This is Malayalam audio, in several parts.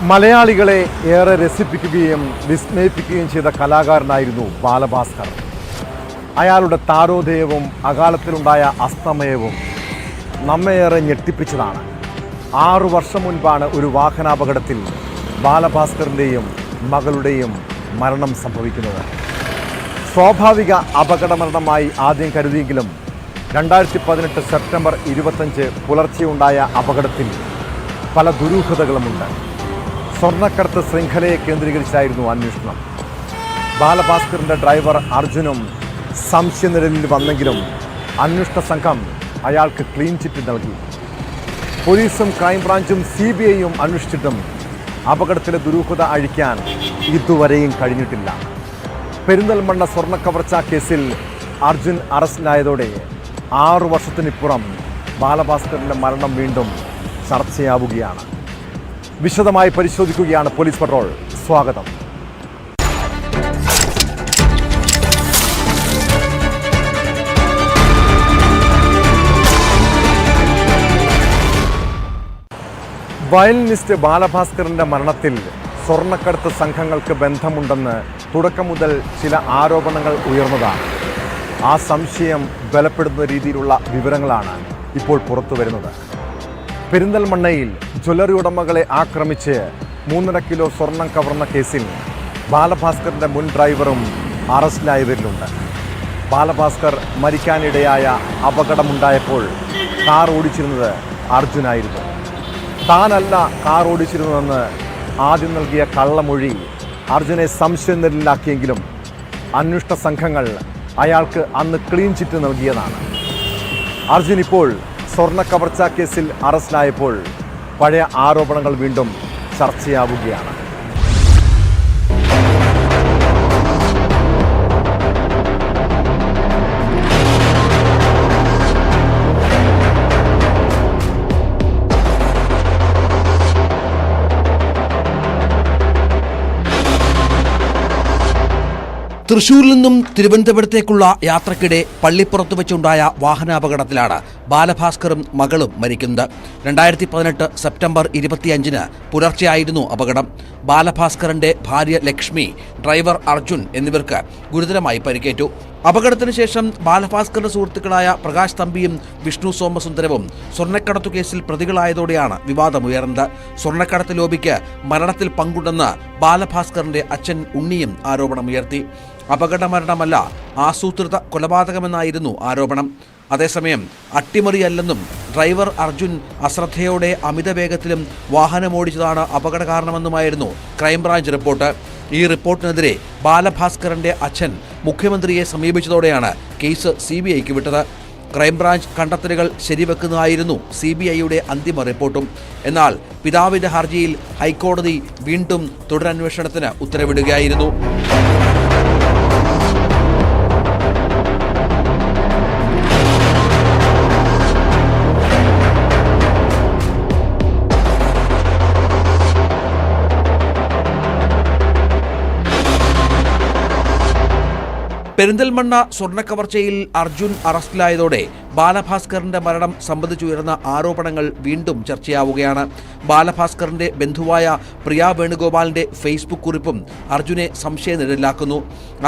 മലയാളികളെ ഏറെ രസിപ്പിക്കുകയും വിസ്മയിപ്പിക്കുകയും ചെയ്ത കലാകാരനായിരുന്നു ബാലഭാസ്കർ. അയാളുടെ താരോദയവും അകാലത്തിലുണ്ടായ അസ്തമയവും നമ്മേറെ ഞെട്ടിപ്പിച്ചതാണ്. 6 വർഷം മുൻപാണ് ഒരു വാഹനാപകടത്തിൽ ബാലഭാസ്കറിൻ്റെയും മകളുടെയും മരണം സംഭവിക്കുന്നത്. സ്വാഭാവിക അപകടമരണമായി ആദ്യം കരുതിയെങ്കിലും 2018 സെപ്റ്റംബർ 25 പുലർച്ചെയുണ്ടായ അപകടത്തിൽ പല ദുരൂഹതകളുമുണ്ട്. സ്വർണ്ണക്കടത്ത് ശൃംഖലയെ കേന്ദ്രീകരിച്ചായിരുന്നു അന്വേഷണം. ബാലഭാസ്കറിൻ്റെ ഡ്രൈവർ അർജുനും സംശയനിഴലിൽ വന്നെങ്കിലും അന്വേഷണ സംഘം അയാൾക്ക് ക്ലീൻ ചിറ്റ് നൽകി. പോലീസും ക്രൈംബ്രാഞ്ചും CBIയും അന്വേഷിച്ചിട്ടും അപകടത്തിലെ ദുരൂഹത അഴിക്കാൻ ഇതുവരെയും കഴിഞ്ഞിട്ടില്ല. പെരിന്തൽമണ്ണ സ്വർണ്ണക്കവർച്ച കേസിൽ അർജുൻ അറസ്റ്റിലായതോടെ 6 വർഷത്തിനിപ്പുറം ബാലഭാസ്കറിൻ്റെ മരണം വീണ്ടും ചർച്ചയാവുകയാണ്. വിശദമായി പരിശോധിക്കുകയാണ് പോലീസ് പട്രോൾ. സ്വാഗതം. വയലിനിസ്റ്റ് ബാലഭാസ്കറിൻ്റെ മരണത്തിൽ സ്വർണ്ണക്കടത്ത് സംഘങ്ങൾക്ക് ബന്ധമുണ്ടെന്ന് തുടക്കം മുതൽ ചില ആരോപണങ്ങൾ ഉയർന്നതാണ്. ആ സംശയം ബലപ്പെടുന്ന രീതിയിലുള്ള വിവരങ്ങളാണ് ഇപ്പോൾ പുറത്തു വരുന്നത്. പെരിന്തൽമണ്ണയിൽ ജ്വല്ലറി ഉടമകളെ ആക്രമിച്ച് 3.5 കിലോ സ്വർണം കവർന്ന കേസിൽ ബാലഭാസ്കറിൻ്റെ മുൻ ഡ്രൈവറും അറസ്റ്റിലായവരിലുണ്ട്. ബാലഭാസ്കർ മരിക്കാനിടയായ അപകടമുണ്ടായപ്പോൾ കാർ ഓടിച്ചിരുന്നത് അർജുനായിരുന്നു. താനല്ല കാർ ഓടിച്ചിരുന്നതെന്ന് ആദ്യം നൽകിയ കള്ളമൊഴി അർജുനെ സംശയനിഴലിലാക്കിയെങ്കിലും അന്വേഷണ സംഘങ്ങൾ അയാൾക്ക് അന്ന് ക്ലീൻ ചിറ്റ് നൽകിയതാണ്. അർജുൻ ഇപ്പോൾ സ്വർണ്ണക്കവർച്ച കേസിൽ അറസ്റ്റിലായപ്പോൾ പഴയ ആരോപണങ്ങൾ വീണ്ടും ചർച്ചയാവുകയാണ്. തൃശൂരിൽ നിന്നും തിരുവനന്തപുരത്തേക്കുള്ള യാത്രക്കിടെ പള്ളിപ്പുറത്ത് വെച്ചുണ്ടായ വാഹനാപകടത്തിലാണ് ബാലഭാസ്കറും മകളും മരിക്കുന്നത്. 2018 സെപ്റ്റംബർ 25 പുലർച്ചെയായിരുന്നു അപകടം. ബാലഭാസ്കറിന്റെ ഭാര്യ ലക്ഷ്മി, ഡ്രൈവർ അർജുൻ എന്നിവർക്ക് ഗുരുതരമായി പരിക്കേറ്റു. അപകടത്തിന് ശേഷം ബാലഭാസ്കറിന്റെ സുഹൃത്തുക്കളായ പ്രകാശ് തമ്പിയും വിഷ്ണു സോമസുന്ദരവും സ്വർണ്ണക്കടത്തു കേസിൽ പ്രതികളായതോടെയാണ് വിവാദമുയർന്നത്. സ്വർണ്ണക്കടത്ത് ലോബിക്ക് മരണത്തിൽ പങ്കുണ്ടെന്ന് ബാലഭാസ്കറിന്റെ അച്ഛൻ ഉണ്ണിയും ആരോപണമുയർത്തി. അപകടമരണമല്ല, ആസൂത്രിത കൊലപാതകമെന്നായിരുന്നു ആരോപണം. അതേസമയം അട്ടിമറിയല്ലെന്നും ഡ്രൈവർ അർജുൻ അശ്രദ്ധയോടെ അമിത വേഗത്തിലും വാഹനമോടിച്ചതാണ് അപകട കാരണമെന്നുമായിരുന്നു ക്രൈംബ്രാഞ്ച് റിപ്പോർട്ട്. ഈ റിപ്പോർട്ടിനെതിരെ ബാലഭാസ്കറിന്റെ അച്ഛൻ മുഖ്യമന്ത്രിയെ സമീപിച്ചതോടെയാണ് കേസ് CBIക്ക് വിട്ടത്. ക്രൈംബ്രാഞ്ച് കണ്ടെത്തലുകൾ ശരിവെക്കുന്നതായിരുന്നു CBIയുടെ അന്തിമ റിപ്പോർട്ടും. എന്നാൽ പിതാവിന്റെ ഹർജിയിൽ ഹൈക്കോടതി വീണ്ടും തുടരന്വേഷണത്തിന് ഉത്തരവിടുകയായിരുന്നു. പെരിന്തൽമണ്ണ സ്വർണ്ണക്കവർച്ചയിൽ അർജുൻ അറസ്റ്റിലായതോടെ ബാലഭാസ്കറിന്റെ മരണം സംബന്ധിച്ചുയർന്ന ആരോപണങ്ങൾ വീണ്ടും ചർച്ചയാവുകയാണ്. ബാലഭാസ്കറിന്റെ ബന്ധുവായ പ്രിയ വേണുഗോപാലിന്റെ ഫേസ്ബുക്ക് കുറിപ്പും അർജുനെ സംശയനിഴലിലാക്കുന്നു.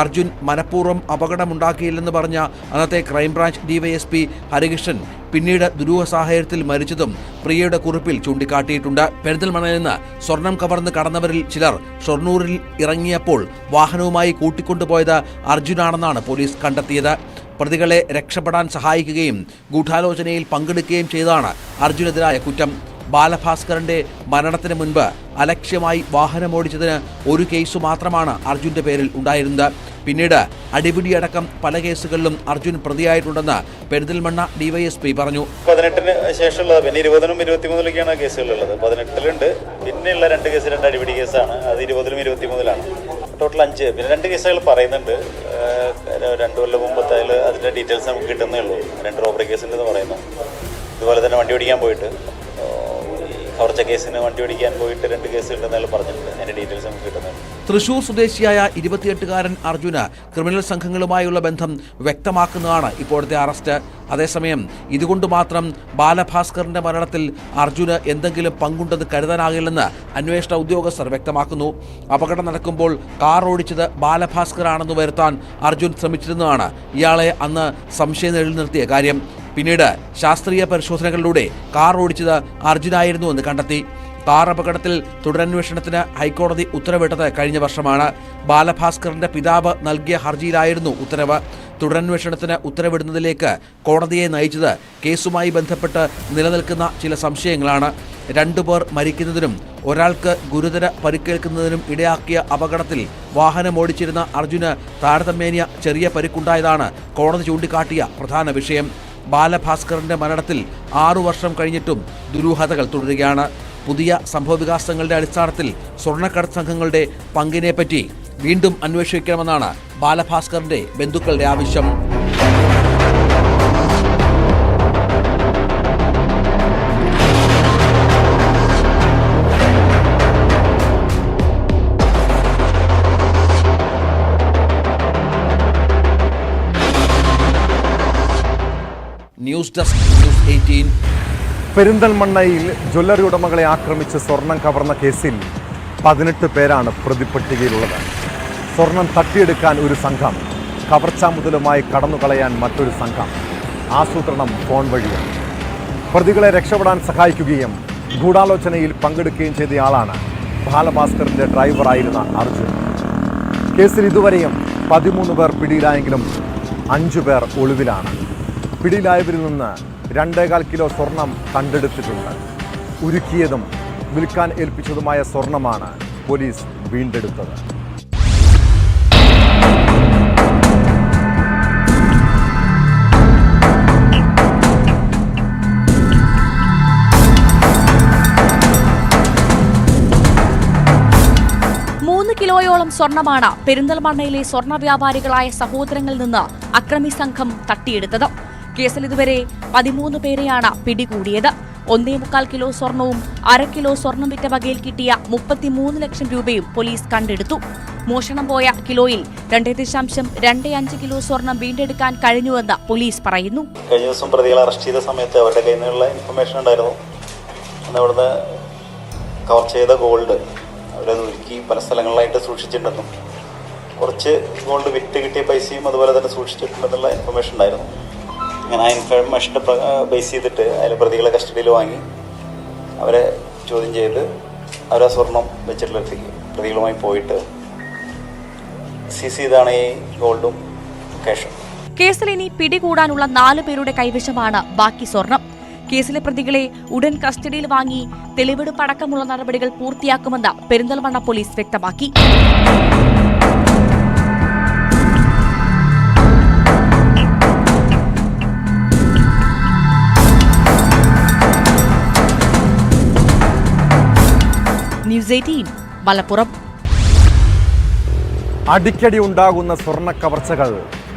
അർജുൻ മനഃപൂർവ്വം അപകടമുണ്ടാക്കിയില്ലെന്ന് പറഞ്ഞ അന്നത്തെ ക്രൈംബ്രാഞ്ച് DYSP ഹരികൃഷ്ണൻ പിന്നീട് ദുരൂഹ സാഹചര്യത്തിൽ മരിച്ചതും പ്രിയയുടെ കുറിപ്പിൽ ചൂണ്ടിക്കാട്ടിയിട്ടുണ്ട്. പെരിന്തൽമണ്ണയിൽ നിന്ന് സ്വർണം കവർന്ന് കടന്നവരിൽ ചിലർ ഷൊർണൂരിൽ ഇറങ്ങിയപ്പോൾ വാഹനവുമായി കൂട്ടിക്കൊണ്ടുപോയത് അർജുനാണെന്നാണ് പോലീസ് കണ്ടെത്തിയത്. പ്രതികളെ രക്ഷപ്പെടാൻ സഹായിക്കുകയും ഗൂഢാലോചനയിൽ പങ്കെടുക്കുകയും ചെയ്തതാണ് അർജുനെതിരായ കുറ്റം. ബാലഭാസ്കറിന്റെ മരണത്തിന് മുൻപ് അലക്ഷ്യമായി വാഹനമോടിച്ചതിന് ഒരു കേസ് മാത്രമാണ് അർജുന്റെ പേരിൽ ഉണ്ടായിരുന്നത്. പിന്നീട് അടിപിടിയടക്കം പല കേസുകളിലും അർജുൻ പ്രതിയായിട്ടുണ്ടെന്ന് പെരിന്തൽമണ്ണ DYSP പറഞ്ഞു. 18-ന് ശേഷമുള്ളത് പിന്നെ 20-നും 23-ലൊക്കെയാണ് കേസുകളുള്ളത്. 18-ലുണ്ട്, പിന്നെയുള്ള 2 കേസ് 2 അടിപിടി കേസാണ്. അത് 20-ലും 23-ലാണ്. ടോട്ടൽ 5. പിന്നെ 2 കേസുകൾ പറയുന്നുണ്ട്. 2 കൊല്ലം മുമ്പത്തെ അതിൻ്റെ ഡീറ്റെയിൽസ് നമുക്ക് കിട്ടുന്നേ ഉള്ളൂ. 2 റോബറി കേസുണ്ടെന്ന് പറയുന്നു. ഇതുപോലെ തന്നെ വണ്ടി ഓടിക്കാൻ പോയിട്ട് കവർച്ച കേസിന് വണ്ടി ഓടിക്കാൻ പോയിട്ട് 2 കേസ് ഉണ്ടെന്നാലും പറഞ്ഞിട്ടുണ്ട്. അതിൻ്റെ ഡീറ്റെയിൽസ് നമുക്ക് കിട്ടുന്നുണ്ട്. തൃശൂർ സ്വദേശിയായ 28-കാരൻ അർജുന് ക്രിമിനൽ സംഘങ്ങളുമായുള്ള ബന്ധം വ്യക്തമാക്കുന്നതാണ് ഇപ്പോഴത്തെ അറസ്റ്റ്. അതേസമയം ഇതുകൊണ്ട് മാത്രം ബാലഭാസ്കറിന്റെ മരണത്തിൽ അർജുന് എന്തെങ്കിലും പങ്കുണ്ടെന്ന് കരുതാനാകില്ലെന്ന് അന്വേഷണ ഉദ്യോഗസ്ഥർ വ്യക്തമാക്കുന്നു. അപകടം നടക്കുമ്പോൾ കാർ ഓടിച്ചത് ബാലഭാസ്കറാണെന്ന് വരുത്താൻ അർജുൻ ശ്രമിച്ചിരുന്നതാണ് ഇയാളെ അന്ന് സംശയം നിലനിർത്തിയ കാര്യം. പിന്നീട് ശാസ്ത്രീയ പരിശോധനകളിലൂടെ കാർ ഓടിച്ചത് അർജുനായിരുന്നുവെന്ന് കണ്ടെത്തി. കാർ അപകടത്തിൽ തുടരന്വേഷണത്തിന് ഹൈക്കോടതി ഉത്തരവിട്ടത് കഴിഞ്ഞ വർഷമാണ്. ബാലഭാസ്കറിന്റെ പിതാവ് നൽകിയ ഹർജിയിലായിരുന്നു ഉത്തരവ്. തുടരന്വേഷണത്തിന് ഉത്തരവിടുന്നതിലേക്ക് കോടതിയെ നയിച്ചത് കേസുമായി ബന്ധപ്പെട്ട് നിലനിൽക്കുന്ന ചില സംശയങ്ങളാണ്. 2 പേർ മരിക്കുന്നതിനും ഒരാൾക്ക് ഗുരുതര പരിക്കേൽക്കുന്നതിനും ഇടയാക്കിയ അപകടത്തിൽ വാഹനമോടിച്ചിരുന്ന അർജുന് താരതമ്യേന ചെറിയ പരിക്കുണ്ടായതാണ് കോടതി ചൂണ്ടിക്കാട്ടിയ പ്രധാന വിഷയം. ബാലഭാസ്കറിന്റെ മരണത്തിൽ 6 വർഷം കഴിഞ്ഞിട്ടും ദുരൂഹതകൾ തുടരുകയാണ്. പുതിയ സംഭവവികാസങ്ങളുടെ അടിസ്ഥാനത്തിൽ സ്വർണ്ണക്കടത്ത് സംഘങ്ങളുടെ പങ്കിനെപ്പറ്റി വീണ്ടും അന്വേഷിക്കണമെന്നാണ് ബാലഭാസ്കറിന്റെ ബന്ധുക്കളുടെ ആവശ്യം. News desk news 18. പെരിന്തൽമണ്ണയിൽ ജ്വല്ലറി ഉടമകളെ ആക്രമിച്ച് സ്വർണം കവർന്ന കേസിൽ 18 പേരാണ് പ്രതിപ്പട്ടികയിലുള്ളത്. സ്വർണം തട്ടിയെടുക്കാൻ ഒരു സംഘം, കവർച്ചാ മുതലുമായി കടന്നുകളയാൻ മറ്റൊരു സംഘം. ആസൂത്രണം ഫോൺ വഴിയാണ്. പ്രതികളെ രക്ഷപ്പെടാൻ സഹായിക്കുകയും ഗൂഢാലോചനയിൽ പങ്കെടുക്കുകയും ചെയ്തയാളാണ് ബാലഭാസ്കറിന്റെ ഡ്രൈവറായിരുന്ന അർജുൻ. കേസിൽ ഇതുവരെയും 13 പേർ പിടിയിലായെങ്കിലും 5 പേർ ഒളിവിലാണ്. പിടിയിലായവരിൽ നിന്ന് 2.25 കിലോ സ്വർണം കണ്ടെടുത്തിട്ടുണ്ട്. ഉരുക്കിയതും വിൽക്കാൻ ഏൽപ്പിച്ചതുമായ സ്വർണമാണ് പോലീസ് വീണ്ടെടുത്തത്. കിലോയോളം സ്വർണമാണ് പെരിന്തൽമണ്ണയിലെ സ്വർണ്ണ വ്യാപാരികളായ സഹോദരങ്ങളിൽ നിന്ന് അക്രമി സംഘം തട്ടിയെടുത്തത്. കേസിൽ ഇതുവരെ 13 പേരെയാണ് പിടികൂടിയത്. 1.25 കിലോ സ്വർണവും 1/2 കിലോ സ്വർണം വിറ്റ വകയിൽ കിട്ടിയ 33 ലക്ഷം രൂപയും പോലീസ് കണ്ടെടുത്തു. മോഷണം പോയ കിലോയിൽ 2.25 കിലോ സ്വർണം വീണ്ടെടുക്കാൻ കഴിഞ്ഞുവെന്ന് പോലീസ് പറയുന്നു. കഴിഞ്ഞ ദിവസം പ്രതികളെ അറസ്റ്റ് ചെയ്ത സമയത്ത് അവരുടെ കയ്യിൽ നിന്നുള്ള ഇൻഫർമേഷൻ ഉണ്ടായിരുന്നു. അന്ന് അവിടുന്ന് കവർ ചെയ്ത ഗോൾഡ് അവരത് ഒരുക്കി പല സ്ഥലങ്ങളിലായിട്ട് സൂക്ഷിച്ചിട്ടുണ്ടെന്നും കുറച്ച് ഗോൾഡ് വിറ്റ് കിട്ടിയ പൈസയും അതുപോലെ തന്നെ സൂക്ഷിച്ചിട്ടുണ്ടെന്നുള്ള ഇൻഫർമേഷൻ ഉണ്ടായിരുന്നു. അങ്ങനെ ആ ഇൻഫർമേഷൻ്റെ ബേസ് ചെയ്തിട്ട് അതിൽ പ്രതികളെ കസ്റ്റഡിയിൽ വാങ്ങി അവരെ ചോദ്യം ചെയ്ത് അവരെ സ്വർണം വെച്ചിട്ടുള്ളടത്തേക്ക് പ്രതികളുമായി പോയിട്ട് സീസ് ചെയ്താണ് ഈ ഗോൾഡും ക്യാഷും. കേസിൽ ഇനി പിടികൂടാനുള്ള 4 പേരുടെ കൈവശമാണ് ബാക്കി സ്വർണം. കേസിലെ പ്രതികളെ ഉടൻ കസ്റ്റഡിയിൽ വാങ്ങി തെളിവെടുപ്പ് അടക്കമുള്ള നടപടികൾ പൂർത്തിയാക്കുമെന്ന് പെരിന്തൽമണ്ണ പോലീസ് വ്യക്തമാക്കി. ന്യൂസ് 18 മലപ്പുറം. അടിക്കടി ഉണ്ടാകുന്ന സ്വർണ്ണ കവർച്ചകൾ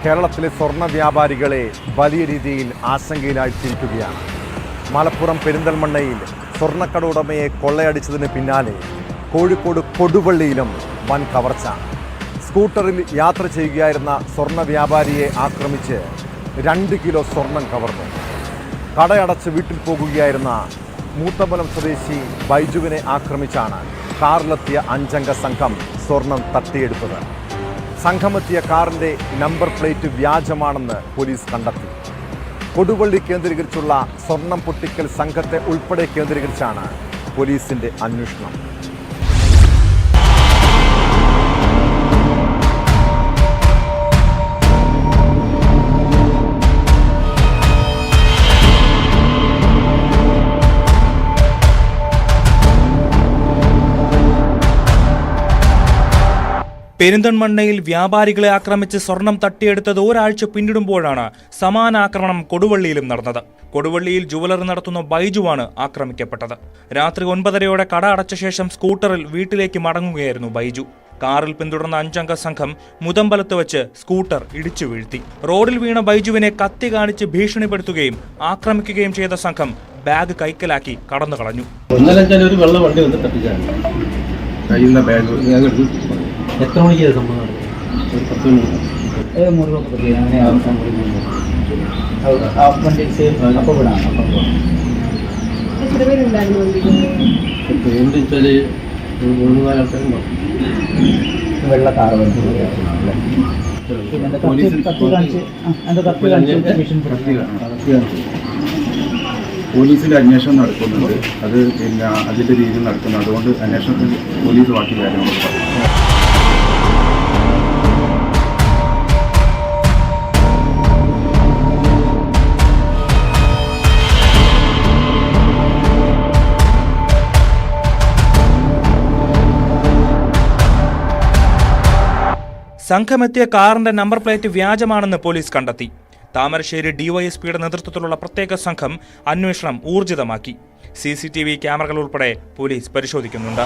കേരളത്തിലെ സ്വർണ്ണ വ്യാപാരികളെ വലിയ രീതിയിൽ ആശങ്കയിലാഴ്ത്തിയിരിക്കുകയാണ്. മലപ്പുറം പെരിന്തൽമണ്ണയിൽ സ്വർണ്ണക്കട ഉടമയെ കൊള്ളയടിച്ചതിന് പിന്നാലെ കോഴിക്കോട് കൊടുവള്ളിയിലും വൻ കവർച്ച. സ്കൂട്ടറിൽ യാത്ര ചെയ്യുകയായിരുന്ന സ്വർണ്ണ വ്യാപാരിയെ ആക്രമിച്ച് 2 കിലോ സ്വർണം കവർന്നു. കടയടച്ച് വീട്ടിൽ പോകുകയായിരുന്ന മൂത്തമ്പലം സ്വദേശി ബൈജുവിനെ ആക്രമിച്ചാണ് കാറിലെത്തിയ 5 അംഗ സംഘം സ്വർണം തട്ടിയെടുത്തത്. സംഘമെത്തിയ കാറിൻ്റെ നമ്പർ പ്ലേറ്റ് വ്യാജമാണെന്ന് പോലീസ് കണ്ടെത്തി. കൊടുവള്ളി കേന്ദ്രീകരിച്ചുള്ള സ്വർണം പൊട്ടിക്കൽ സംഘത്തെ ഉൾപ്പെടെ കേന്ദ്രീകരിച്ചാണ് പോലീസിന്റെ അന്വേഷണം. പെരിന്തൽമണ്ണയിൽ വ്യാപാരികളെ ആക്രമിച്ച് സ്വർണം തട്ടിയെടുത്തത് ഒരാഴ്ച പിന്നിടുമ്പോഴാണ് സമാന ആക്രമണം കൊടുവള്ളിയിലും നടന്നത്. കൊടുവള്ളിയിൽ ജുവലറി നടത്തുന്ന ബൈജുവാണ് ആക്രമിക്കപ്പെട്ടത്. രാത്രി 9:30 കട അടച്ച ശേഷം സ്കൂട്ടറിൽ വീട്ടിലേക്ക് മടങ്ങുകയായിരുന്നു ബൈജു. കാറിൽ പിന്തുടർന്ന 5-അംഗ സംഘം മുതമ്പലത്ത് വെച്ച് സ്കൂട്ടർ ഇടിച്ചു വീഴ്ത്തി. റോഡിൽ വീണ ബൈജുവിനെ കത്തി കാണിച്ച് ഭീഷണിപ്പെടുത്തുകയും ആക്രമിക്കുകയും ചെയ്ത സംഘം ബാഗ് കൈക്കലാക്കി കടന്നു കളഞ്ഞു. ഒരു വെള്ള വണ്ടി വന്ന് തട്ടിച്ചാണ് ബാഗ് എടുത്ത്. എത്ര മണിക്ക് സംഭവം? ഒരു 10 മണി. പേരെന്താ 3-4 ആൾക്കാരും വെള്ള കാറ് പോലീസിന്റെ അന്വേഷണം നടക്കുന്നുണ്ട്. അത് പിന്നെ അതിന്റെ രീതിയിൽ നടക്കുന്നു. അതുകൊണ്ട് അന്വേഷണത്തിൽ പോലീസ് ബാക്കി കാര്യങ്ങൾ സംഘമെത്തിയ കാറിന്റെ നമ്പർ പ്ലേറ്റ് വ്യാജമാണെന്ന് പോലീസ് കണ്ടെത്തി. താമരശ്ശേരി ഡിവൈഎസ്പിയുടെ നേതൃത്വത്തിലുള്ള പ്രത്യേക സംഘം അന്വേഷണം ഊർജിതമാക്കി. CCTV ക്യാമറകൾ ഉൾപ്പെടെ പോലീസ് പരിശോധിക്കുന്നുണ്ട്.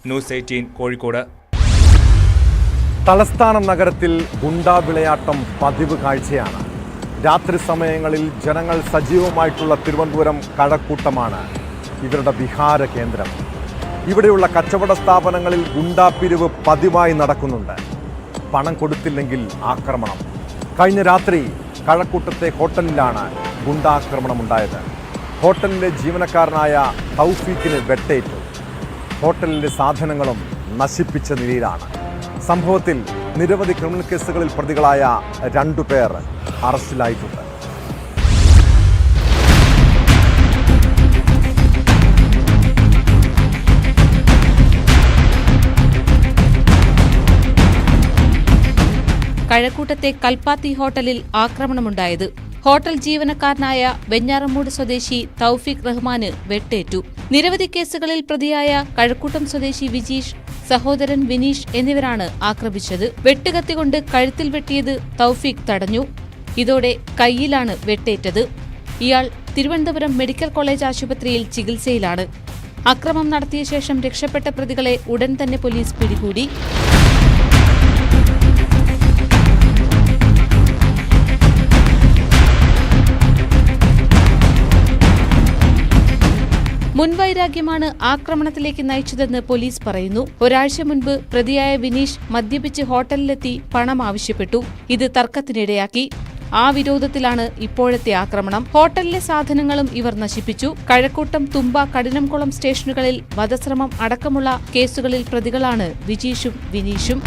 ന്യൂസ് 18 കോഴിക്കോട്. തലസ്ഥാന നഗരത്തിൽ ഗുണ്ടാ വിളയാട്ടം പതിവ് കാഴ്ചയാണ്. രാത്രി സമയങ്ങളിൽ ജനങ്ങൾ സജീവമായിട്ടുള്ള തിരുവനന്തപുരം കഴക്കൂട്ടമാണ് ഇവരുടെ വിഹാര കേന്ദ്രം. ഇവിടെയുള്ള കച്ചവട സ്ഥാപനങ്ങളിൽ ഗുണ്ടാപ്പിരിവ് പതിവായി നടക്കുന്നുണ്ട്. പണം കൊടുത്തില്ലെങ്കിൽ ആക്രമണം. കഴിഞ്ഞ രാത്രി കഴക്കൂട്ടത്തെ ഹോട്ടലിലാണ് ഗുണ്ടാക്രമണമുണ്ടായത്. ഹോട്ടലിലെ ജീവനക്കാരനായ തൗഫീഖിന് വെട്ടേറ്റു. ഹോട്ടലിലെ സാധനങ്ങളും നശിപ്പിച്ച നിലയിലാണ്. സംഭവത്തിൽ നിരവധി ക്രിമിനൽ കേസുകളിൽ പ്രതികളായ 2 പേർ അറസ്റ്റിലായിട്ടുണ്ട്. കഴക്കൂട്ടത്തെ കൽപ്പാത്തി ഹോട്ടലിൽ ആക്രമണമുണ്ടായത്. ഹോട്ടൽ ജീവനക്കാരനായ വെഞ്ഞാറമൂട് സ്വദേശി തൗഫീഖ് റഹ്മാന് വെട്ടേറ്റു. നിരവധി കേസുകളിൽ പ്രതിയായ കഴക്കൂട്ടം സ്വദേശി വിജീഷ്, സഹോദരൻ വിനീഷ് എന്നിവരാണ് ആക്രമിച്ചത്. വെട്ടുകത്തികൊണ്ട് കഴുത്തിൽ വെട്ടിയത് തൗഫീഖ് തടഞ്ഞു. ഇതോടെ കൈയിലാണ് വെട്ടേറ്റത്. ഇയാൾ തിരുവനന്തപുരം മെഡിക്കൽ കോളേജ് ആശുപത്രിയിൽ ചികിത്സയിലാണ്. അക്രമം നടത്തിയ ശേഷം രക്ഷപ്പെട്ട പ്രതികളെ ഉടൻ തന്നെ പോലീസ് പിടികൂടി. മുൻവൈരാഗ്യമാണ് ആക്രമണത്തിലേക്ക് നയിച്ചതെന്ന് പോലീസ് പറയുന്നു. ഒരാഴ്ച മുൻപ് പ്രതിയായ വിനീഷ് മദ്യപിച്ച് ഹോട്ടലിലെത്തി പണം ആവശ്യപ്പെട്ടു. ഇത് തർക്കത്തിനിടയാക്കി. ആ വിരോധത്തിലാണ് ഇപ്പോഴത്തെ ആക്രമണം. ഹോട്ടലിലെ സാധനങ്ങളും ഇവർ നശിപ്പിച്ചു. കഴക്കൂട്ടം, തുമ്പ, കഠിനംകുളം സ്റ്റേഷനുകളിൽ വധശ്രമം അടക്കമുള്ള കേസുകളിൽ പ്രതികളാണ് വിജീഷും വിനീഷും.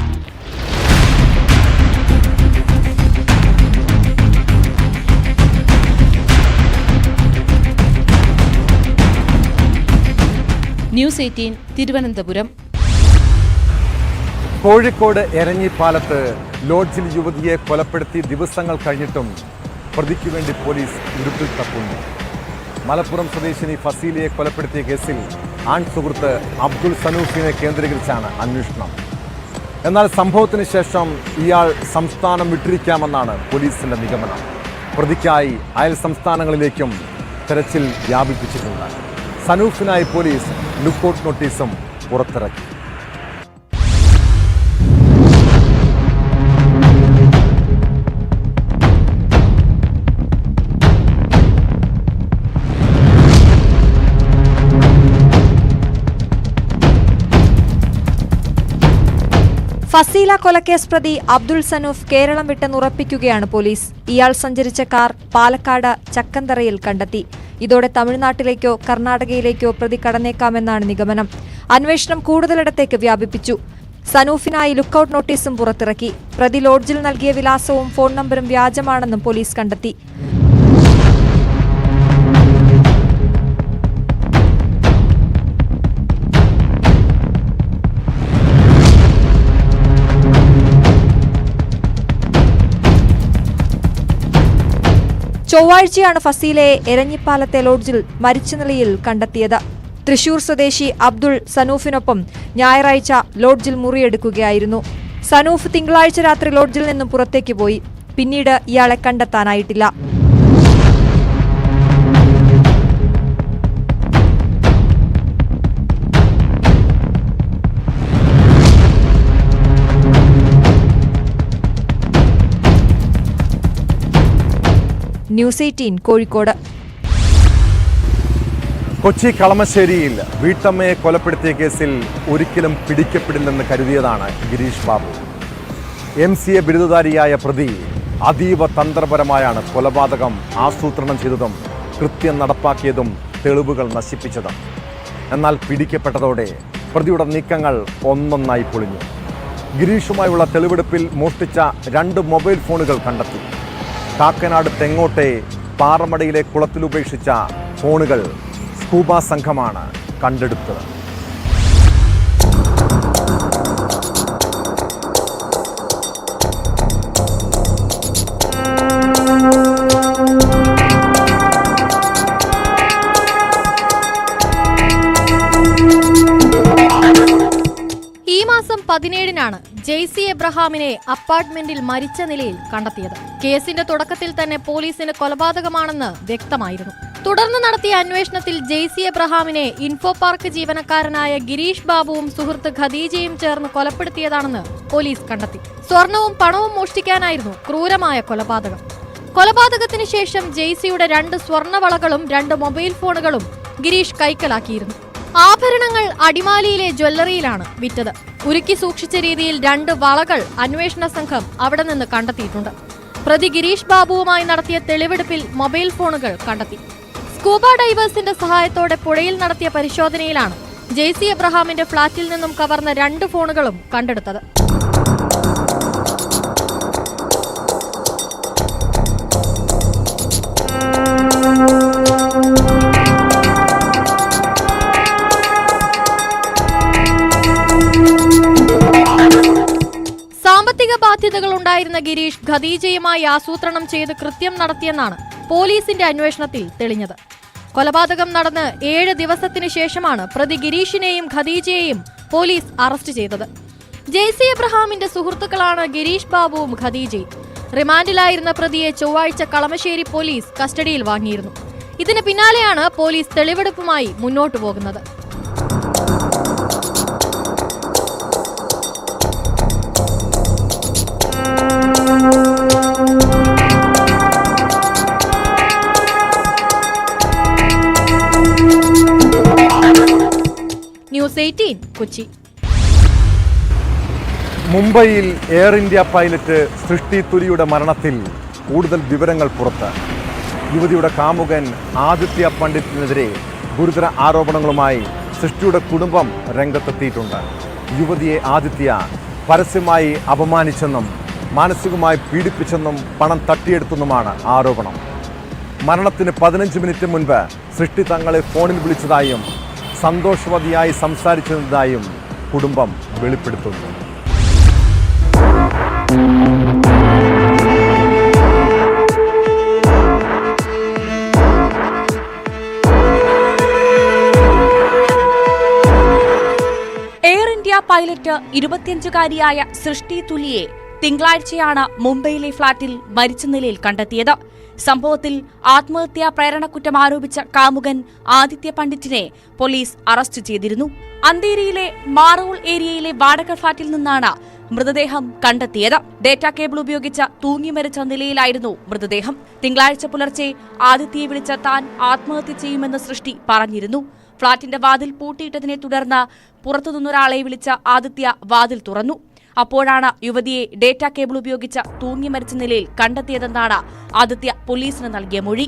ന്യൂസ് 18 തിരുവനന്തപുരം. കോഴിക്കോട് എരഞ്ഞിപ്പാലത്ത് ലോഡ്ജിൽ യുവതിയെ കൊലപ്പെടുത്തി ദിവസങ്ങൾ കഴിഞ്ഞിട്ടും പ്രതിക്ക് വേണ്ടി പോലീസ് ഇരുട്ടിൽ തപ്പുന്നു. മലപ്പുറം സ്വദേശിനി ഫസീലയെ കൊലപ്പെടുത്തിയ കേസിൽ ആൺ സുഹൃത്ത് അബ്ദുൾ സനൂഫിനെ കേന്ദ്രീകരിച്ചാണ് അന്വേഷണം. എന്നാൽ സംഭവത്തിന് ശേഷം ഇയാൾ സംസ്ഥാനം വിട്ടിരിക്കാമെന്നാണ് പോലീസിന്റെ നിഗമനം. പ്രതിക്കായി അയൽ സംസ്ഥാനങ്ങളിലേക്കും തെരച്ചിൽ വ്യാപിപ്പിച്ചിട്ടുണ്ട്. സനൂഫിനായി പോലീസ് ലുക്കൌട്ട് നോട്ടീസും പുറത്തിറക്കി. ഫസീല കൊലക്കേസ് പ്രതി അബ്ദുൾ സനൂഫ് കേരളം വിട്ടെന്നുറപ്പിക്കുകയാണ് പോലീസ്. ഇയാൾ സഞ്ചരിച്ച കാർ പാലക്കാട് ചക്കന്തറയിൽ കണ്ടെത്തി. ഇതോടെ തമിഴ്നാട്ടിലേക്കോ കർണാടകയിലേക്കോ പ്രതി കടന്നേക്കാമെന്നാണ് നിഗമനം. അന്വേഷണം കൂടുതലിടത്തേക്ക് വ്യാപിപ്പിച്ചു. സനൂഫിനായി ലുക്കൌട്ട് നോട്ടീസും പുറത്തിറക്കി. പ്രതി ലോഡ്ജിൽ നൽകിയ വിലാസവും ഫോൺ നമ്പറും വ്യാജമാണെന്നും പോലീസ് കണ്ടെത്തി. ചൊവ്വാഴ്ചയാണ് ഫസീലയെ എരഞ്ഞിപ്പാലത്തെ ലോഡ്ജിൽ മരിച്ച നിലയിൽ കണ്ടെത്തിയത്. തൃശൂർ സ്വദേശി അബ്ദുൾ സനൂഫിനൊപ്പം ഞായറാഴ്ച ലോഡ്ജിൽ മുറിയെടുക്കുകയായിരുന്നു. സനൂഫ് തിങ്കളാഴ്ച രാത്രി ലോഡ്ജിൽ നിന്നും പുറത്തേക്ക് പോയി. പിന്നീട് ഇയാളെ കണ്ടെത്താനായിട്ടില്ല. ന്യൂസ് 18 കോഴിക്കോട്. കൊച്ചി കളമശ്ശേരിയിൽ വീട്ടമ്മയെ കൊലപ്പെടുത്തിയ കേസിൽ ഒരിക്കലും പിടിക്കപ്പെടില്ലെന്ന് കരുതിയതാണ് ഗിരീഷ് ബാബു. MCA ബിരുദധാരിയായ പ്രതി അതീവ തന്ത്രപരമായാണ് കൊലപാതകം ആസൂത്രണം ചെയ്തതും കൃത്യം നടപ്പാക്കിയതും തെളിവുകൾ നശിപ്പിച്ചതും. എന്നാൽ പിടിക്കപ്പെട്ടതോടെ പ്രതിയുടെ നീക്കങ്ങൾ ഒന്നൊന്നായി പൊളിഞ്ഞു. ഗിരീഷുമായുള്ള തെളിവെടുപ്പിൽ മോഷ്ടിച്ച 2 മൊബൈൽ ഫോണുകൾ കണ്ടെത്തി. കാക്കനാട് തെങ്ങോട്ടെ പാറമടയിലെ കുളത്തിലുപേക്ഷിച്ച ഫോണുകൾ സ്കൂബ സംഘമാണ് കണ്ടെടുത്തത്. ഈ മാസം 17-നാണ് ജെയ്സി എബ്രഹാമിനെ അപ്പാർട്ട്മെന്റിൽ മരിച്ച നിലയിൽ കണ്ടെത്തിയത്. കേസിന്റെ തുടക്കത്തിൽ തന്നെ പോലീസിന് കൊലപാതകമാണെന്ന് വ്യക്തമായിരുന്നു. തുടർന്ന് നടത്തിയ അന്വേഷണത്തിൽ ജെയ്സി എബ്രഹാമിനെ ഇൻഫോ പാർക്ക് ജീവനക്കാരനായ ഗിരീഷ് ബാബുവും സുഹൃത്ത് ഖദീജയും ചേർന്ന് കൊലപ്പെടുത്തിയതാണെന്ന് പോലീസ് കണ്ടെത്തി. സ്വർണവും പണവും മോഷ്ടിക്കാനായിരുന്നു ക്രൂരമായ കൊലപാതകം. കൊലപാതകത്തിന് ശേഷം ജെയ്സിയുടെ 2 സ്വർണവളകളും 2 മൊബൈൽ ഫോണുകളും ഗിരീഷ് കൈക്കലാക്കിയിരുന്നു. ആഭരണങ്ങൾ അടിമാലിയിലെ ജ്വല്ലറിയിലാണ് വിറ്റത്. ഉരുക്കി സൂക്ഷിച്ച രീതിയിൽ 2 വളകൾ അന്വേഷണ സംഘം അവിടെ നിന്ന് കണ്ടെത്തിയിട്ടുണ്ട്. പ്രതി ഗിരീഷ് ബാബുവുമായി നടത്തിയ തെളിവെടുപ്പിൽ മൊബൈൽ ഫോണുകൾ കണ്ടെത്തി. സ്കൂബ ഡൈവേഴ്സിന്റെ സഹായത്തോടെ പുഴയിൽ നടത്തിയ പരിശോധനയിലാണ് ജെയ്സി എബ്രഹാമിന്റെ ഫ്ളാറ്റിൽ നിന്നും കവർന്ന 2 ഫോണുകളും കണ്ടെടുത്തത്. സാമ്പത്തിക ബാധ്യതകൾ ഉണ്ടായിരുന്ന ഗിരീഷ് ഖദീജയുമായി ആസൂത്രണം ചെയ്ത് കൃത്യം നടത്തിയെന്നാണ് പോലീസിന്റെ അന്വേഷണത്തിൽ തെളിഞ്ഞത്. കൊലപാതകം നടന്ന് 7 ദിവസത്തിന് ശേഷമാണ് പ്രതി ഗിരീഷിനെയും ഖദീജയെയും പോലീസ് അറസ്റ്റ് ചെയ്തത്. ജെയ്സി എബ്രഹാമിന്റെ സുഹൃത്തുക്കളാണ് ഗിരീഷ് ബാബുവും ഖദീജയും. റിമാൻഡിലായിരുന്ന പ്രതിയെ ചൊവ്വാഴ്ച കളമശ്ശേരി പോലീസ് കസ്റ്റഡിയിൽ വാങ്ങിയിരുന്നു. ഇതിന് പിന്നാലെയാണ് പോലീസ് തെളിവെടുപ്പുമായി മുന്നോട്ടു പോകുന്നത്. ന്യൂസ് 18 കൊച്ചി. മുംബൈയിൽ എയർ ഇന്ത്യ പൈലറ്റ് സൃഷ്ടി തുലിയുടെ മരണത്തിൽ കൂടുതൽ വിവരങ്ങൾ പുറത്ത്. യുവതിയുടെ കാമുകൻ ആദിത്യ പണ്ഡിറ്റിനെതിരെ ഗുരുതര ആരോപണങ്ങളുമായി സൃഷ്ടിയുടെ കുടുംബം രംഗത്തെത്തിയിട്ടുണ്ട്. യുവതിയെ ആദിത്യ പരസ്യമായി അപമാനിച്ചെന്നും മാനസികമായി പീഡിപ്പിച്ചെന്നും പണം തട്ടിയെടുത്തെന്നുമാണ് ആരോപണം. മരണത്തിന് 15 മിനിറ്റ് മുൻപ് സൃഷ്ടി തങ്ങളെ ഫോണിൽ വിളിച്ചതായും സന്തോഷവതിയായി സംസാരിച്ചതായും കുടുംബം വെളിപ്പെടുത്തുന്നു. എയർ ഇന്ത്യ പൈലറ്റ് 25-കാരിയായ സൃഷ്ടി തുലിയെ തിങ്കളാഴ്ചയാണ് മുംബൈയിലെ ഫ്ളാറ്റിൽ മരിച്ച നിലയിൽ കണ്ടെത്തിയത്. സംഭവത്തിൽ ആത്മഹത്യാ പ്രേരണക്കുറ്റം ആരോപിച്ച കാമുകൻ ആദിത്യ പണ്ഡിറ്റിനെ പോലീസ് അറസ്റ്റ് ചെയ്തിരുന്നു. അന്തേരിയിലെ മാറൂൾ ഏരിയയിലെ വാടക ഫ്ളാറ്റിൽ നിന്നാണ് മൃതദേഹം കണ്ടെത്തിയത്. ഡേറ്റാ കേബിൾ ഉപയോഗിച്ച് തൂങ്ങിമരിച്ച നിലയിലായിരുന്നു മൃതദേഹം. തിങ്കളാഴ്ച പുലർച്ചെ ആദിത്യയെ വിളിച്ച താൻ ആത്മഹത്യ ചെയ്യുമെന്ന് സൃഷ്ടി പറഞ്ഞിരുന്നു. ഫ്ളാറ്റിന്റെ വാതിൽ പൂട്ടിയിട്ടതിനെ തുടർന്ന് പുറത്തുനിന്നൊരാളെ വിളിച്ച ആദിത്യ വാതിൽ തുറന്നു. അപ്പോഴാണ് യുവതിയെ ഡേറ്റാ കേബിൾ ഉപയോഗിച്ച് തൂങ്ങി മരിച്ച നിലയിൽ കണ്ടെത്തിയതെന്നാണ് ആദിത്യ പോലീസിന് നൽകിയ മൊഴി.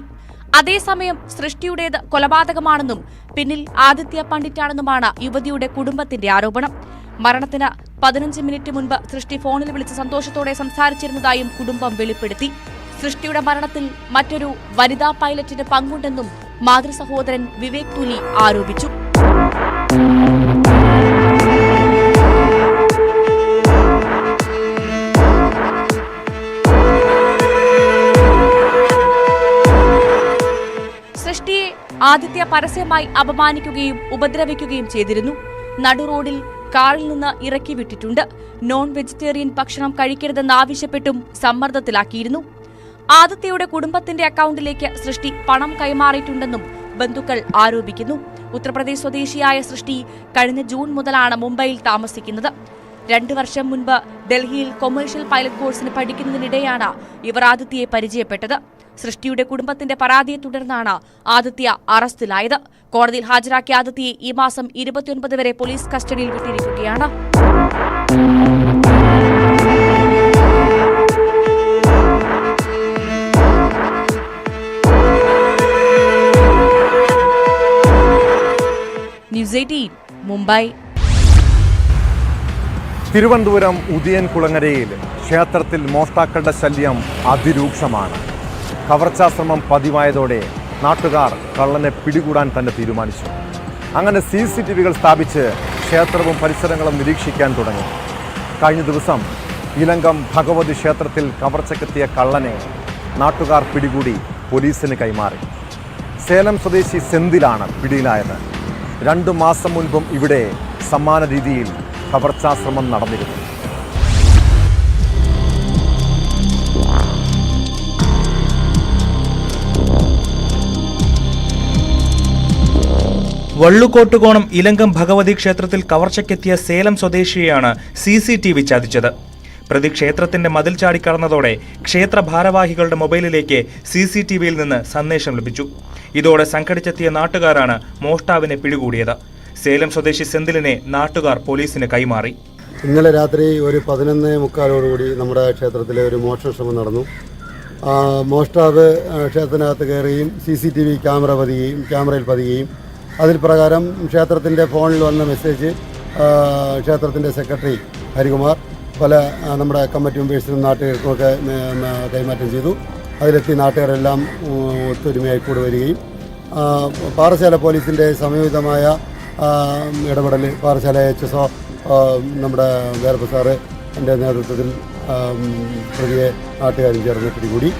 അതേസമയം സൃഷ്ടിയുടേത് കൊലപാതകമാണെന്നും പിന്നിൽ ആദിത്യ പണ്ഡിറ്റാണെന്നുമാണ് യുവതിയുടെ കുടുംബത്തിന്റെ ആരോപണം. മരണത്തിന് 15 മിനിറ്റ് മുൻപ് സൃഷ്ടി ഫോണിൽ വിളിച്ച് സന്തോഷത്തോടെ സംസാരിച്ചിരുന്നതായും കുടുംബം വെളിപ്പെടുത്തി. സൃഷ്ടിയുടെ മരണത്തിൽ മറ്റൊരു വനിതാ പൈലറ്റിന് പങ്കുണ്ടെന്നും മാതൃസഹോദരൻ വിവേക് തുലി ആരോപിച്ചു. സൃഷ്ടിയെ ആദിത്യ പരസ്യമായി അപമാനിക്കുകയും ഉപദ്രവിക്കുകയും ചെയ്തിരുന്നു. നടുറോഡിൽ കാറിൽ നിന്ന് ഇറക്കി വിട്ടിട്ടുണ്ട്. നോൺ വെജിറ്റേറിയൻ ഭക്ഷണം കഴിക്കരുതെന്നാവശ്യപ്പെട്ടും സമ്മർദ്ദത്തിലാക്കിയിരുന്നു. ആദിത്യയുടെ കുടുംബത്തിന്റെ അക്കൗണ്ടിലേക്ക് സൃഷ്ടി പണം കൈമാറിയിട്ടുണ്ടെന്നും ബന്ധുക്കൾ ആരോപിക്കുന്നു. ഉത്തർപ്രദേശ് സ്വദേശിയായ സൃഷ്ടി കഴിഞ്ഞ ജൂൺ മുതലാണ് മുംബൈയിൽ താമസിക്കുന്നത്. 2 വർഷം മുൻപ് ഡൽഹിയിൽ കൊമേഴ്ഷ്യൽ പൈലറ്റ് കോഴ്സിന് പഠിക്കുന്നതിനിടെയാണ് ഇവർ ആദിത്യയെ പരിചയപ്പെട്ടത്. സൃഷ്ടിയുടെ കുടുംബത്തിന്റെ പരാതിയെ തുടർന്നാണ് ആദിത്യ അറസ്റ്റിലായത്. കോടതിയിൽ ഹാജരാക്കിയ ആദിത്യയെ ഈ മാസം 29 വരെ പോലീസ് കസ്റ്റഡിയിൽ വിട്ടിരിക്കുകയാണ്. ന്യൂസ് 18 മുംബൈ. തിരുവനന്തപുരം ഉദയൻകുളങ്ങരയിൽ ക്ഷേത്രത്തിൽ മോഷ്ടാക്കളുടെ ശല്യം അതിരൂക്ഷമാണ്. കവർച്ചാശ്രമം പതിവായതോടെ നാട്ടുകാർ കള്ളനെ പിടികൂടാൻ തന്നെ തീരുമാനിച്ചു. അങ്ങനെ CCTVകൾ സ്ഥാപിച്ച് ക്ഷേത്രവും പരിസരങ്ങളും നിരീക്ഷിക്കാൻ തുടങ്ങി. കഴിഞ്ഞ ദിവസം ഇലങ്കം ഭഗവതി ക്ഷേത്രത്തിൽ കവർച്ചയ്ക്കെത്തിയ കള്ളനെ നാട്ടുകാർ പിടികൂടി പോലീസിന് കൈമാറി. സേലം സ്വദേശി സെന്തിലാണ് പിടിയിലായത്. 2 മാസം മുൻപും ഇവിടെ സമാന രീതിയിൽ കവർച്ചാശ്രമം നടന്നിരുന്നു. വള്ളുകോട്ടുകോണം ഇലങ്കം ഭഗവതി ക്ഷേത്രത്തിൽ കവർച്ചയ്ക്കെത്തിയ സേലം സ്വദേശിയെയാണ് CCTV ചതിച്ചത്. പ്രതി ക്ഷേത്രത്തിന്റെ മതിൽ ചാടിക്കടന്നതോടെ ക്ഷേത്ര ഭാരവാഹികളുടെ മൊബൈലിലേക്ക് CCTVയിൽ നിന്ന് സന്ദേശം ലഭിച്ചു. ഇതോടെ സംഘടിച്ചെത്തിയ നാട്ടുകാരാണ് മോഷ്ടാവിനെ പിടികൂടിയത്. സേലം സ്വദേശി സെന്തിലിനെ നാട്ടുകാർ പോലീസിന് കൈമാറി. ഇന്നലെ രാത്രി ഒരു 11:45 നമ്മുടെ ക്ഷേത്രത്തിലെ ഒരു മോഷണ ശ്രമം നടന്നു. മോഷ്ടാവ് ക്ഷേത്രത്തിനകത്ത് കയറുകയും CCTV ക്യാമറയിൽ പതിയുകയും അതിൽ പ്രകാരം ക്ഷേത്രത്തിൻ്റെ ഫോണിൽ വന്ന മെസ്സേജ് ക്ഷേത്രത്തിൻ്റെ സെക്രട്ടറി ഹരികുമാർ പല നമ്മുടെ കമ്മിറ്റി മെമ്പേഴ്സിനും നാട്ടുകാർക്കുമൊക്കെ കൈമാറ്റം ചെയ്തു. അതിലെത്തി നാട്ടുകാരെല്ലാം ഒത്തൊരുമയായി കൂടി വരികയും പാറശാല പോലീസിൻ്റെ സമയോചിതമായ ഇടപെടൽ പാറശാല HSO നമ്മുടെ വേറപ്പ് സാറ് എൻ്റെ നേതൃത്വത്തിൽ പ്രതിയെ നാട്ടുകാരും ചേർന്ന് പിടികൂടി.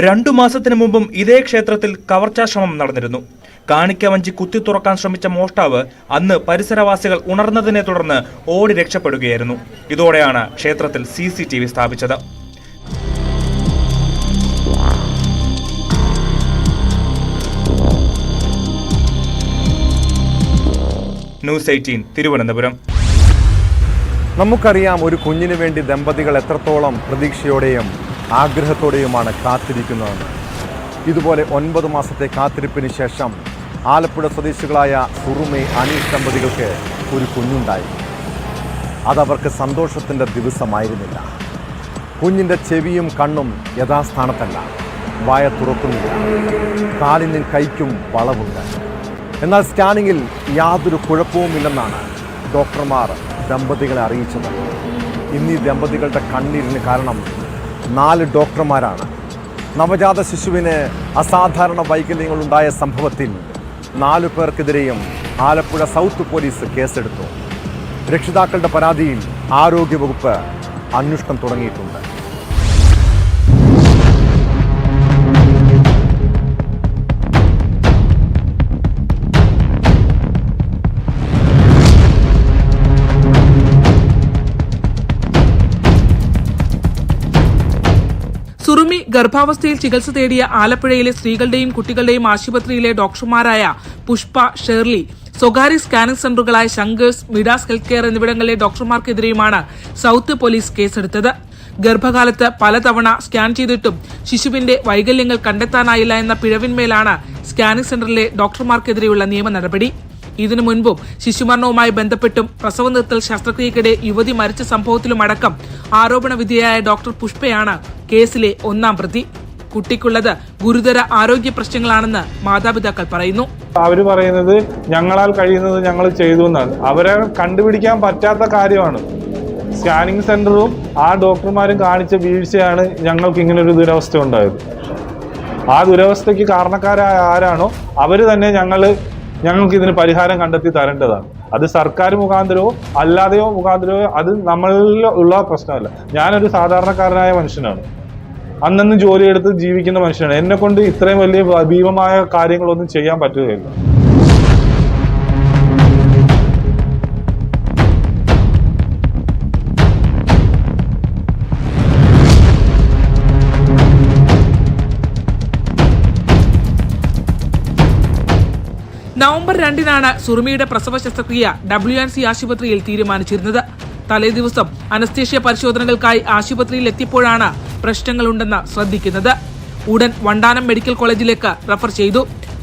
രണ്ടു മാസത്തിനു മുമ്പും ഇതേ ക്ഷേത്രത്തിൽ കവർച്ചാശ്രമം നടന്നിരുന്നു. കാണിക്ക വഞ്ചി കുത്തി തുറക്കാൻ ശ്രമിച്ച മോഷ്ടാവ് അന്ന് പരിസരവാസികൾ ഉണർന്നതിനെ തുടർന്ന് ഓടി രക്ഷപ്പെടുകയായിരുന്നു. ഇതോടെയാണ് ക്ഷേത്രത്തിൽ CCTV സ്ഥാപിച്ചത്. ന്യൂസ് 18 തിരുവനന്തപുരം. നമുക്കറിയാം, ഒരു കുഞ്ഞിനു വേണ്ടി ദമ്പതികൾ എത്രത്തോളം പ്രതീക്ഷയോടെയും ആഗ്രഹത്തോടെയുമാണ് കാത്തിരിക്കുന്നതെന്ന്. ഇതുപോലെ 9 മാസത്തെ കാത്തിരിപ്പിന് ശേഷം ആലപ്പുഴ സ്വദേശികളായ സുറുമി അനീഷ് ദമ്പതികൾക്ക് ഒരു കുഞ്ഞുണ്ടായി. അതവർക്ക് സന്തോഷത്തിൻ്റെ ദിവസമായിരുന്നില്ല. കുഞ്ഞിൻ്റെ ചെവിയും കണ്ണും യഥാസ്ഥാനത്തല്ല, വായ തുറക്കുന്നില്ല, കാലിനും കൈക്കും വളവുണ്ട്. എന്നാൽ സ്കാനിങ്ങിൽ യാതൊരു കുഴപ്പവുമില്ലെന്നാണ് ഡോക്ടർമാർ ദമ്പതികളെ അറിയിച്ചത്. ഇന്നീ ദമ്പതികളുടെ കണ്ണീരിന് കാരണം 4 ഡോക്ടർമാരാണ്. നവജാത ശിശുവിന് അസാധാരണ വൈകല്യങ്ങളുണ്ടായ സംഭവത്തിൽ 4 പേർക്കെതിരെയും ആലപ്പുഴ സൗത്ത് പോലീസ് കേസെടുത്തു. രക്ഷിതാക്കളുടെ പരാതിയിൽ ആരോഗ്യവകുപ്പ് അന്വേഷണം തുടങ്ങിയിട്ടുണ്ട്. സുറുമി ഗർഭാവസ്ഥയിൽ ചികിത്സ തേടിയ ആലപ്പുഴയിലെ സ്ത്രീകളുടെയും കുട്ടികളുടെയും ആശുപത്രിയിലെ ഡോക്ടർമാരായ പുഷ്പ, ഷേർലി, സ്വകാര്യ സ്കാനിംഗ് സെന്ററുകളായ ശങ്കേഴ്സ്, മിഡാസ് ഹെൽത്ത് കെയർ എന്നിവിടങ്ങളിലെ ഡോക്ടർമാർക്കെതിരെയുമാണ് സൗത്ത് പോലീസ് കേസെടുത്തത്. ഗർഭകാലത്ത് പലതവണ സ്കാൻ ചെയ്തിട്ടും ശിശുവിന്റെ വൈകല്യങ്ങൾ കണ്ടെത്താനായില്ല എന്ന പിഴവിന്മേലാണ് സ്കാനിംഗ് സെന്ററിലെ ഡോക്ടർമാർക്കെതിരെയുള്ള നിയമ നടപടി. ഇതിനു മുൻപും ശിശുമരണവുമായി ബന്ധപ്പെട്ടും പ്രസവ നിർത്തൽ ശസ്ത്രക്രിയക്കിടെ യുവതി മരിച്ച സംഭവത്തിലുമടക്കം ആരോപണ വിധേയയായ ഡോക്ടർ പുഷ്പയാണ് കേസിലെ 1-ാം പ്രതി. കുട്ടിക്കുള്ളത് ഗുരുതര ആരോഗ്യ പ്രശ്നങ്ങളാണെന്ന് മാതാപിതാക്കൾ പറയുന്നു. അവര് പറയുന്നത് ഞങ്ങളാൽ കഴിയുന്നത് ഞങ്ങൾ ചെയ്തു എന്നാണ്. അവരെ കണ്ടുപിടിക്കാൻ പറ്റാത്ത കാര്യമാണ്. സ്കാനിങ് സെന്ററും ആ ഡോക്ടർമാരും കാണിച്ച വീഴ്ചയാണ് ഞങ്ങൾക്ക് ഇങ്ങനൊരു ദുരവസ്ഥ ഉണ്ടായത്. ആ ദുരവസ്ഥയ്ക്ക് കാരണക്കാരായ ആരാണോ അവര് തന്നെ ഞങ്ങൾക്ക് ഇതിന് പരിഹാരം കണ്ടെത്തി തരേണ്ടതാണ്. അത് സർക്കാർ മുഖാന്തരമോ അല്ലാതെയോ മുഖാന്തരമോ അത് നമ്മളിൽ ഉള്ള പ്രശ്നമല്ല. ഞാനൊരു സാധാരണക്കാരനായ മനുഷ്യനാണ്, അന്നന്ന് ജോലിയെടുത്ത് ജീവിക്കുന്ന മനുഷ്യനാണ്. എന്നെ കൊണ്ട് ഇത്രയും വലിയ ഭീമമായ കാര്യങ്ങളൊന്നും ചെയ്യാൻ പറ്റുകയില്ല. നവംബർ 2-നാണ് സുറുമിയുടെ പ്രസവ ശസ്ത്രക്രിയ WNC ആശുപത്രിയിൽ തീരുമാനിച്ചിരുന്നത്. തലേദിവസം അനസ്തേഷ്യ പരിശോധനകൾക്കായി ആശുപത്രിയിൽ എത്തിയപ്പോഴാണ് പ്രശ്നങ്ങളുണ്ടെന്ന് ശ്രദ്ധിക്കുന്നത്. ഉടൻ വണ്ടാനം മെഡിക്കൽ കോളേജിലേക്ക് റഫർ ചെയ്തു.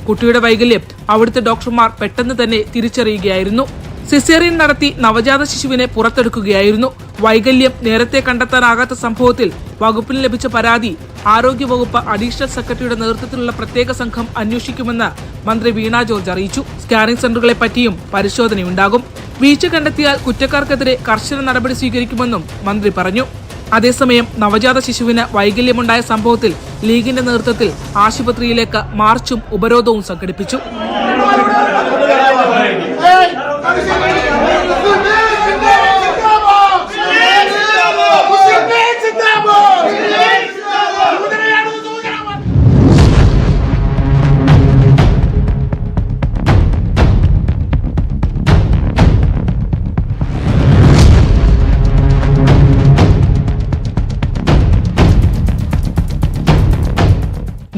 കുട്ടിയുടെ വൈകല്യം അവിടുത്തെ ഡോക്ടർമാർ പെട്ടെന്ന് തന്നെ തിരിച്ചറിയുകയായിരുന്നു. സിസേറിയൻ നടത്തി നവജാത ശിശുവിനെ പുറത്തെടുക്കുകയായിരുന്നു. വൈകല്യം നേരത്തെ കണ്ടെത്താനാകാത്ത സംഭവത്തിൽ വകുപ്പിന് ലഭിച്ച പരാതി ആരോഗ്യവകുപ്പ് അഡീഷണൽ സെക്രട്ടറിയുടെ നേതൃത്വത്തിലുള്ള പ്രത്യേക സംഘം അന്വേഷിക്കുമെന്ന് മന്ത്രി വീണ ജോർജ് അറിയിച്ചു. സ്കാനിംഗ് സെന്ററുകളെ പറ്റിയും പരിശോധനയുണ്ടാകും. വീഴ്ച കണ്ടെത്തിയാൽ കുറ്റക്കാർക്കെതിരെ കർശന നടപടി സ്വീകരിക്കുമെന്നും മന്ത്രി പറഞ്ഞു. അതേസമയം നവജാത ശിശുവിന് വൈകല്യമുണ്ടായ സംഭവത്തിൽ ലീഗിന്റെ നേതൃത്വത്തിൽ ആശുപത്രിയിലേക്ക് മാർച്ചും ഉപരോധവും സംഘടിപ്പിച്ചു.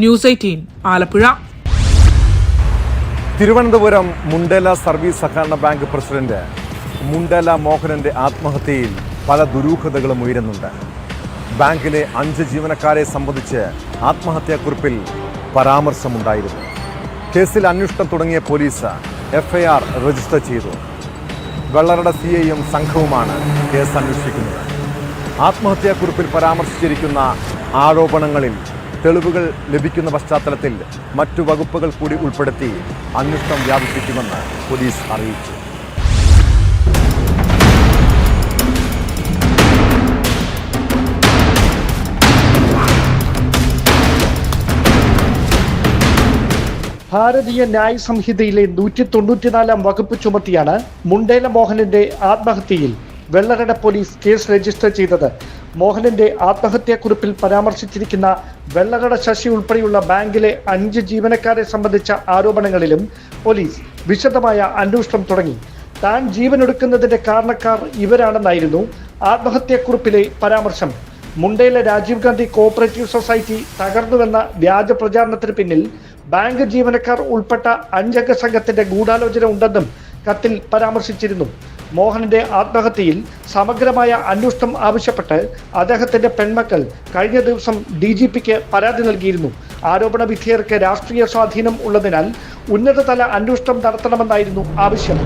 ന്യൂസ് 18 ആലപ്പുഴ. തിരുവനന്തപുരം മുണ്ടേല സർവീസ് സഹകരണ ബാങ്ക് പ്രസിഡന്റ് മുണ്ടേല മോഹനന്റെ ആത്മഹത്യയിൽ പല ദുരൂഹതകളും ഉയരുന്നുണ്ട്. ബാങ്കിലെ 5 ജീവനക്കാരെ സംബന്ധിച്ച് ആത്മഹത്യാക്കുറിപ്പിൽ പരാമർശമുണ്ടായിരുന്നു. കേസിൽ അന്വേഷണം തുടങ്ങിയ പോലീസ് FIR രജിസ്റ്റർ ചെയ്തു. വെള്ളറട CIയും സംഘവുമാണ് കേസ് അന്വേഷിക്കുന്നത്. ആത്മഹത്യാക്കുറിപ്പിൽ പരാമർശിച്ചിരിക്കുന്ന ആരോപണങ്ങളിൽ തെളിവുകൾ ലഭിക്കുന്ന പശ്ചാത്തലത്തിൽ മറ്റു വകുപ്പുകൾ കൂടി ഉൾപ്പെടുത്തി അന്വേഷണം വ്യാപിപ്പിക്കുമെന്ന് പോലീസ് അറിയിച്ചു. ഭാരതീയ ന്യായ സംഹിതയിലെ 194 വകുപ്പ് ചുമത്തിയാണ് മുണ്ടേല മോഹനന്റെ ആത്മഹത്യയിൽ വെള്ളറട പോലീസ് കേസ് രജിസ്റ്റർ ചെയ്തത്. മോഹനന്റെ ആത്മഹത്യാക്കുറിപ്പിൽ പരാമർശിച്ചിരിക്കുന്ന വെള്ളറട ശശി ഉൾപ്പെടെയുള്ള ബാങ്കിലെ 5 ജീവനക്കാരെ സംബന്ധിച്ച ആരോപണങ്ങളിലും പോലീസ് വിശദമായ അന്വേഷണം തുടങ്ങി. താൻ ജീവനൊടുക്കുന്നതിന്റെ കാരണക്കാർ ഇവരാണെന്നായിരുന്നു ആത്മഹത്യാക്കുറിപ്പിലെ പരാമർശം. മുണ്ടയിലെ രാജീവ് ഗാന്ധി കോഓപ്പറേറ്റീവ് സൊസൈറ്റി തകർന്നുവെന്ന വ്യാജ പ്രചാരണത്തിന് പിന്നിൽ ബാങ്ക് ജീവനക്കാർ ഉൾപ്പെട്ട 5 അംഗ സംഘത്തിന്റെ ഗൂഢാലോചന ഉണ്ടെന്നും കത്തിൽ പരാമർശിച്ചിരുന്നു. മോഹനന്റെ ആത്മഹത്യയിൽ സമഗ്രമായ അന്വേഷണം ആവശ്യപ്പെട്ട് അദ്ദേഹത്തിന്റെ പെൺമക്കൾ കഴിഞ്ഞ ദിവസം DGPക്ക് പരാതി നൽകിയിരുന്നു. ആരോപണ വിധേയർക്ക് രാഷ്ട്രീയ സ്വാധീനം ഉള്ളതിനാൽ ഉന്നതതല അന്വേഷണം നടത്തണമെന്നായിരുന്നു ആവശ്യം.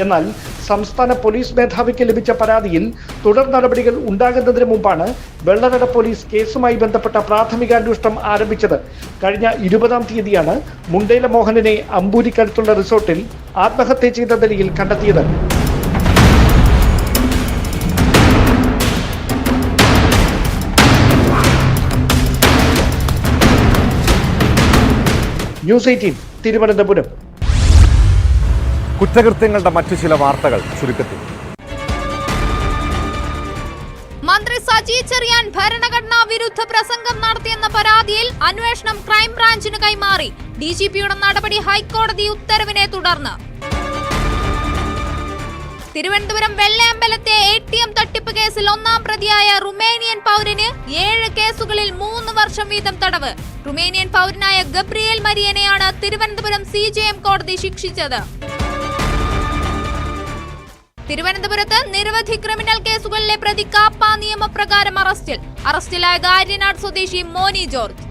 എന്നാൽ സംസ്ഥാന പോലീസ് മേധാവിക്ക് ലഭിച്ച പരാതിയിൽ തുടർ നടപടികൾ ഉണ്ടാകുന്നതിന് മുമ്പാണ് വെള്ളറട പോലീസ് കേസുമായി ബന്ധപ്പെട്ട പ്രാഥമിക അന്വേഷണം ആരംഭിച്ചത്. കഴിഞ്ഞ 20-ാം തീയതിയാണ് മുണ്ടേല മോഹനനെ അമ്പൂരിക്കടുത്തുള്ള റിസോർട്ടിൽ ആത്മഹത്യ ചെയ്ത നിലയിൽ കണ്ടെത്തിയത്. ന്യൂസ് 18 തിരുവനന്തപുരം. കുറ്റകൃത്യങ്ങളുടെ മറ്റു ചില വാർത്തകൾ ചുരുക്കത്തിൽ. മന്ത്രി സജി ചെറിയാൻ ഭരണഘടനാ വിരുദ്ധ പ്രസംഗം നടത്തിയെന്ന പരാതിയിൽ അന്വേഷണം ക്രൈംബ്രാഞ്ചിന് കൈമാറി. DGPയുടെ നടപടി ഹൈക്കോടതി ഉത്തരവിനെ തുടർന്ന്. തിരുവനന്തപുരം വെള്ളയമ്പലത്തെ ATM തട്ടിപ്പ് കേസിൽ 1-ാം പ്രതിയായ റുമേനിയൻ പൗരന് 7 കേസുകളിൽ 3 വർഷം വീതം തടവ്. റുമേനിയൻ പൗരനായ ഗബ്രിയേൽ മരിയനെയാണ് തിരുവനന്തപുരം CJM കോടതി ശിക്ഷിച്ചത്. തിരുവനന്തപുരത്ത് നിരവധി ക്രിമിനൽ കേസുകളിലെ പ്രതി കാപ്പ നിയമപ്രകാരം അറസ്റ്റിലായത് ആര്യനാട് സ്വദേശി മോനി ജോർജ്.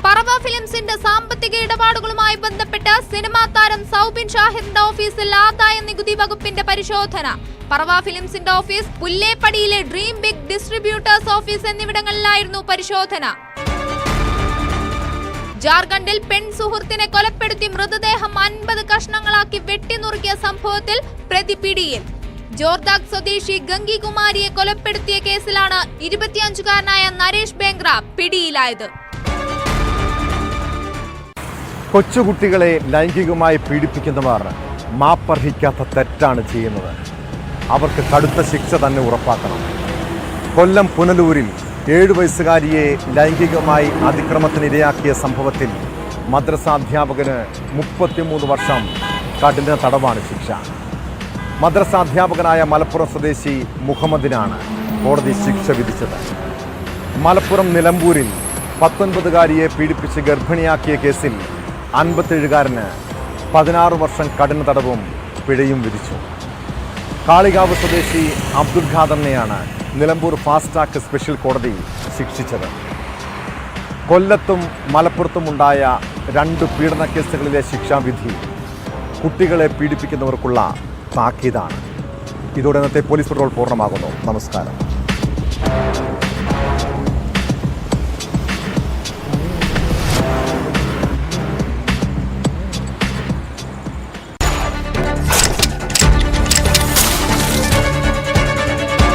പറവ ഫിലിംസിന്റെ സാമ്പത്തിക ഇടപാടുകളുമായി ബന്ധപ്പെട്ട് സിനിമാ താരം സൗബിൻ ഷാഹിറിന്റെ ഓഫീസിൽ ആദായ നികുതി വകുപ്പിന്റെ പരിശോധന. പറവ ഫിലിംസിന്റെ ഓഫീസ്, പുല്ലേപ്പടിയിലെ ഡ്രീം ബിഗ് ഡിസ്ട്രിബ്യൂട്ടേഴ്സ് ഓഫീസ് എന്നിവിടങ്ങളിലായിരുന്നു പരിശോധന. ജാർഖണ്ഡിൽ പെൺ സുഹൃത്തിനെ കൊലപ്പെടുത്തി മൃതദേഹം 50 കഷ്ണങ്ങളാക്കി വെട്ടിനുറുക്കിയ സംഭവത്തിൽ പ്രതി പിടിയിൽ. ജോർദാഗ് സ്വദേശി ഗംഗികുമാരിയെ കൊലപ്പെടുത്തിയ കേസിലാണ് 25-കാരനായ നരേഷ് ബേങ്ക്ര പിടിയിലായത്. കൊച്ചുകുട്ടികളെ ലൈംഗികമായി പീഡിപ്പിക്കുന്നവർ മാപ്പർഹിക്കാത്ത തെറ്റാണ് ചെയ്യുന്നത്. അവർക്ക് കടുത്ത ശിക്ഷ തന്നെ ഉറപ്പാക്കണം. കൊല്ലം പുനലൂരിൽ 7 വയസ്സുകാരിയെ ലൈംഗികമായി അതിക്രമത്തിനിരയാക്കിയ സംഭവത്തിൽ മദ്രസാധ്യാപകന് 33 വർഷം കഠിന തടവാണ് ശിക്ഷ. മദ്രസാധ്യാപകനായ മലപ്പുറം സ്വദേശി മുഹമ്മദിനാണ് കോടതി ശിക്ഷ വിധിച്ചത്. മലപ്പുറം നിലമ്പൂരിൽ 19-കാരിയെ പീഡിപ്പിച്ച് ഗർഭിണിയാക്കിയ കേസിൽ 57-കാരന് 16 വർഷം കഠിന തടവും പിഴയും വിധിച്ചു. കാളികാവ് സ്വദേശി അബ്ദുൽ ഖാദറിനെയാണ് നിലമ്പൂർ ഫാസ്റ്റ് ട്രാക്ക് സ്പെഷ്യൽ കോടതി ശിക്ഷിച്ചത്. കൊല്ലത്തും മലപ്പുറത്തുമുണ്ടായ 2 പീഡന കേസുകളിലെ ശിക്ഷാവിധി കുട്ടികളെ പീഡിപ്പിക്കുന്നവർക്കുള്ള താക്കീതാണ്. ഇതോടെ ഇന്നത്തെ പോലീസ് പെട്രോൾ പൂർണ്ണമാകുന്നു. നമസ്കാരം.